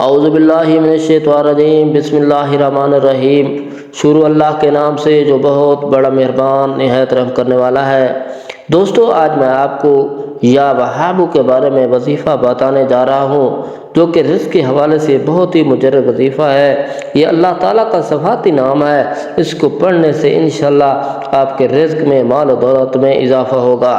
اعوذ باللہ من الشیطان الرجیم، بسم اللہ الرحمن الرحیم۔ شروع اللہ کے نام سے جو بہت بڑا مہربان نہایت رحم کرنے والا ہے۔ دوستو، آج میں آپ کو یا وہاب کے بارے میں وظیفہ بتانے جا رہا ہوں، جو کہ رزق کے حوالے سے بہت ہی مجرب وظیفہ ہے۔ یہ اللہ تعالیٰ کا صفاتی نام ہے۔ اس کو پڑھنے سے انشاءاللہ آپ کے رزق میں، مال و دولت میں اضافہ ہوگا۔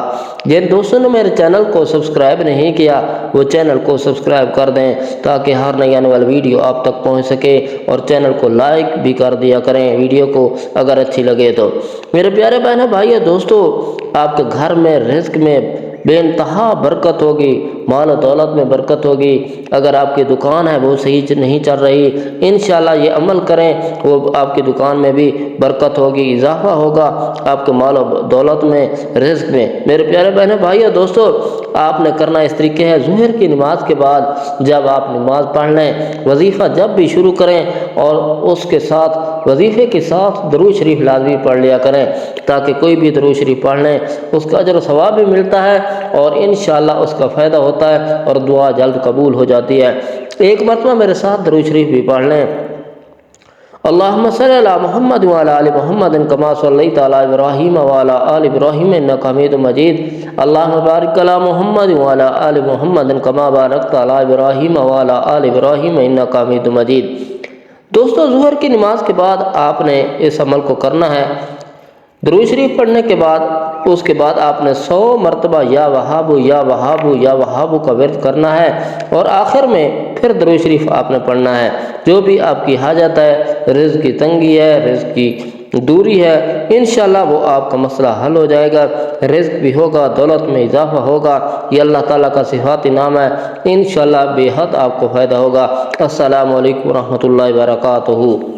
جن دوستوں نے میرے چینل کو سبسکرائب نہیں کیا وہ چینل کو سبسکرائب کر دیں تاکہ ہر نئی آنے والی ویڈیو آپ تک پہنچ سکے، اور چینل کو لائک بھی کر دیا کریں ویڈیو کو اگر اچھی لگے تو۔ میرے پیارے بہنوں بھائیو دوستو، آپ کے گھر میں رزق میں بے انتہا برکت ہوگی، مال و دولت میں برکت ہوگی۔ اگر آپ کی دکان ہے وہ صحیح نہیں چل رہی، انشاءاللہ یہ عمل کریں، وہ آپ کی دکان میں بھی برکت ہوگی، اضافہ ہوگا آپ کے مال و دولت میں، رزق میں۔ میرے پیارے بہنوں بھائیو دوستو، آپ نے کرنا اس طریقے ہے، ظہر کی نماز کے بعد جب آپ نماز پڑھ لیں، وظیفہ جب بھی شروع کریں اور اس کے ساتھ وظیفے کے ساتھ درود شریف لازمی پڑھ لیا کریں، تاکہ کوئی بھی درود شریف پڑھ لیں اس کا اجر و ثواب بھی ملتا ہے اور انشاءاللہ اس کا فائدہ ہوتا ہے اور دعا جلد قبول ہو جاتی ہے۔ ایک مرتبہ میرے ساتھ درود شریف بھی پڑھ لیں۔ اللہم صلی علی محمد وعلی آل محمد کما صلیت علی ابراہیم وعلی آل ابراہیم انک حمید مجید۔ اللہم بارک علی محمد وعلی آل محمد کما بارکت علی ابراہیم وعلی آل ابراہیم انک حمید مجید۔ دوستو، ظہر کی نماز کے بعد آپ نے اس عمل کو کرنا ہے۔ درود شریف پڑھنے کے بعد اس کے بعد آپ نے 100 مرتبہ یا وہاب یا وہاب یا وہاب کا ورد کرنا ہے، اور آخر میں پھر درود شریف آپ نے پڑھنا ہے۔ جو بھی آپ کی حاجت ہے، رزق کی تنگی ہے، رزق کی دوری ہے، انشاءاللہ وہ آپ کا مسئلہ حل ہو جائے گا، رزق بھی ہوگا، دولت میں اضافہ ہوگا۔ یہ اللہ تعالیٰ کا صفاتی نام ہے، انشاءاللہ بے حد آپ کو فائدہ ہوگا۔ السلام علیکم ورحمۃ اللہ وبرکاتہ۔